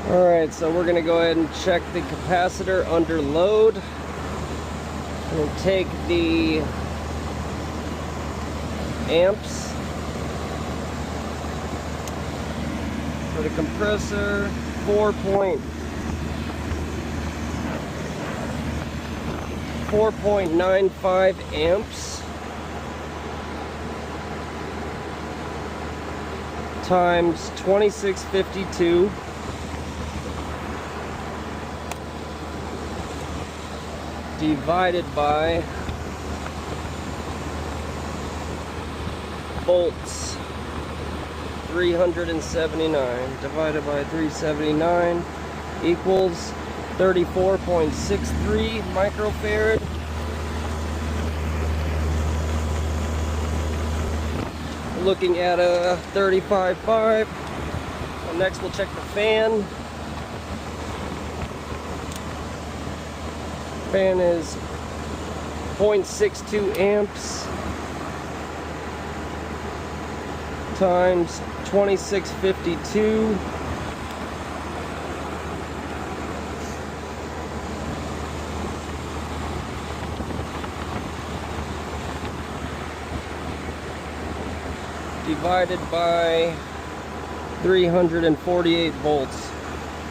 Alright, so we're going to go ahead and check the capacitor under load. We'll take the amps for the compressor, 4.95 amps times 2652 divided by volts, 379 divided by 379 equals 34.63 microfarad. Looking at a 35.5. So next we'll check the fan. Fan is 0.62 amps times 2652 divided by 348 volts,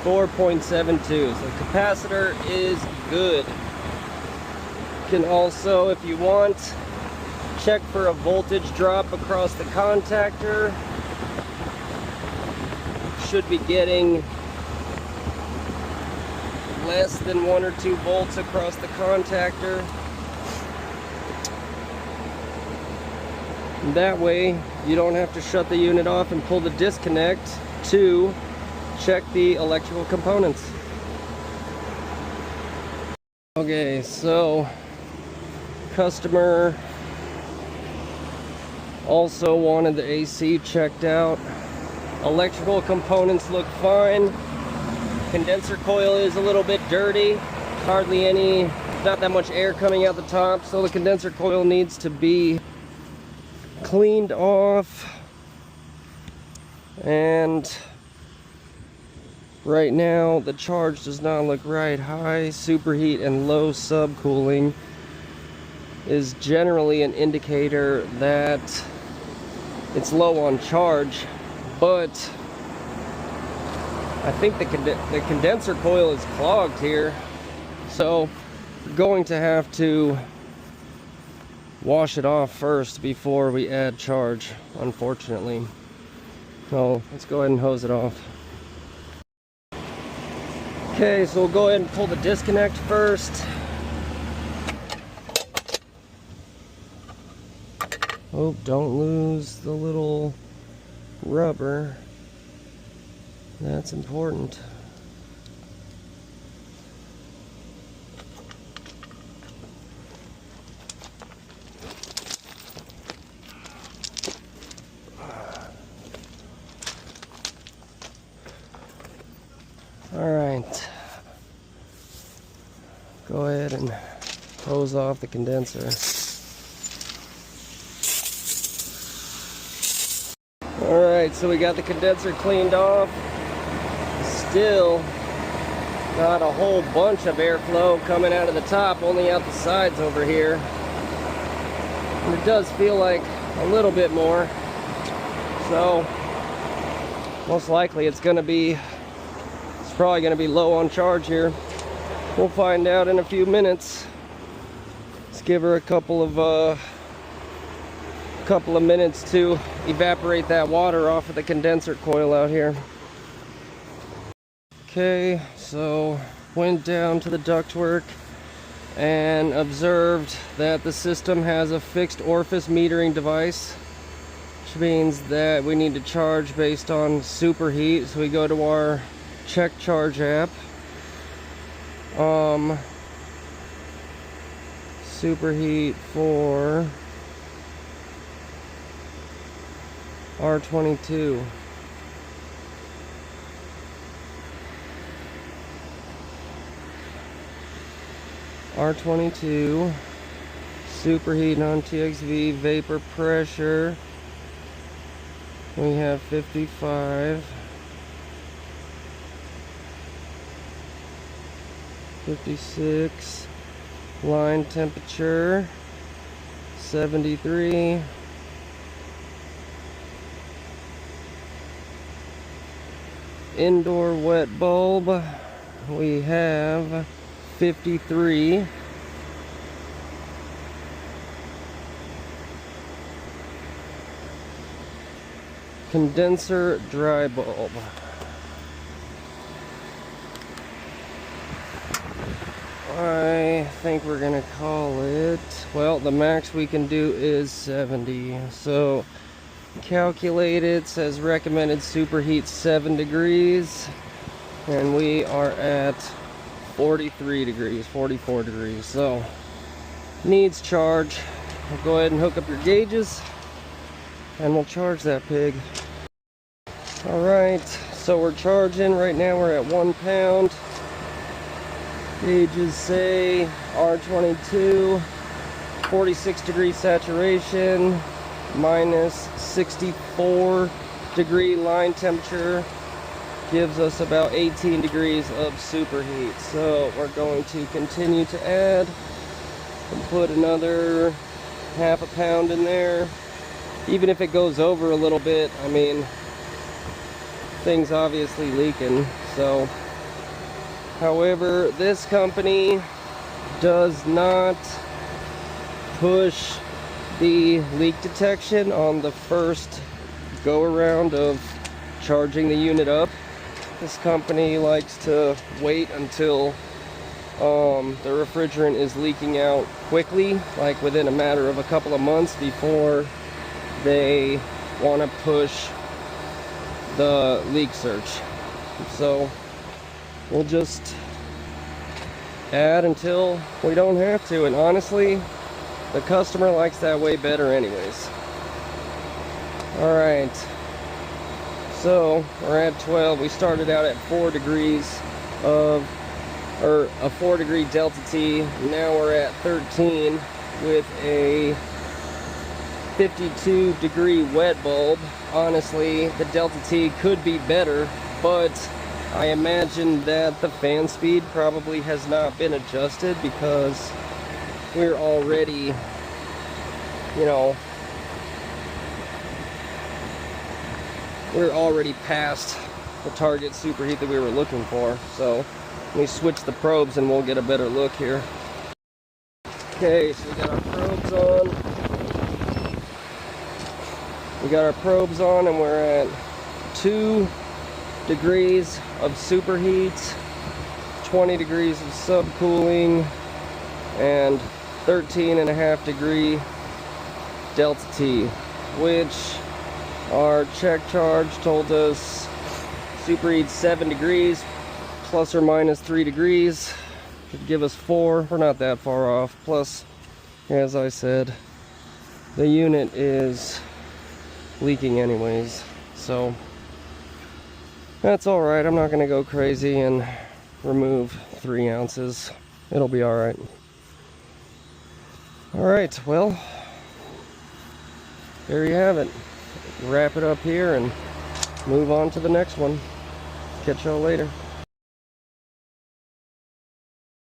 4.72. So the capacitor is good. You can also, if you want, check for a voltage drop across the contactor. Should be getting less than 1 or 2 volts across the contactor. And that way you don't have to shut the unit off and pull the disconnect to check the electrical components. Okay, so customer also wanted the AC checked out. Electrical components look fine. Condenser coil is a little bit dirty. Hardly any, not that much air coming out the top, so the condenser coil needs to be cleaned off. And right now the charge does not look right. High superheat and low subcooling is generally an indicator that it's low on charge, but I think the condenser coil is clogged here, so we're going to have to wash it off first before we add charge, unfortunately. So let's go ahead and hose it off. Okay, so we'll go ahead and pull the disconnect first. Oh, don't lose the little rubber. That's important. All right. Go ahead and hose off the condenser. Alright, so we got the condenser cleaned off. Still not a whole bunch of airflow coming out of the top, only out the sides over here. And it does feel like a little bit more. So most likely it's probably gonna be low on charge here. We'll find out in a few minutes. Let's give her a couple of minutes to evaporate that water off of the condenser coil out here. Okay, so went down to the ductwork and observed that the system has a fixed orifice metering device, which means that we need to charge based on superheat. So we go to our check charge app. Superheat for R22. R22, superheat non-TXV, vapor pressure, we have 55. 56. Line temperature 73. Indoor wet bulb, we have 53. Condenser dry bulb. I think we're gonna call it, well, the max we can do is 70. So calculate it, says recommended superheat 7 degrees, and we are at 43 degrees, 44 degrees. So needs charge. We'll go ahead and hook up your gauges and we'll charge that pig. All right, so we're charging right now. We're at 1 pound. Gauges say R22, 46 degree saturation, minus 64 degree line temperature, gives us about 18 degrees of superheat. So we're going to continue to add and put another half a pound in there. Even if it goes over a little bit, I mean, things obviously leaking. So however, this company does not push the leak detection on the first go around of charging the unit up. This company likes to wait until the refrigerant is leaking out quickly, like within a matter of a couple of months, before they want to push the leak search. So we'll just add until we don't have to, and honestly, the customer likes that way better anyways. Alright, so we're at 12. We started out at 4 degrees of, or a 4 degree delta T. Now we're at 13 with a 52 degree wet bulb. Honestly, the delta T could be better, but I imagine that the fan speed probably has not been adjusted because we're already, you know, we're already past the target superheat that we were looking for. So let me switch the probes and we'll get a better look here. Okay, so we got our probes on. We got our probes on and we're at 2 degrees of superheat, 20 degrees of subcooling, and 13.5 degree delta T, which our check charge told us superheat 7 degrees plus or minus 3 degrees should give us 4. We're not that far off. Plus, as I said, the unit is leaking anyways, so that's all right. I'm not going to go crazy and remove 3 ounces. It'll be all right. All right, well, there you have it. Wrap it up here and move on to the next one. Catch y'all later.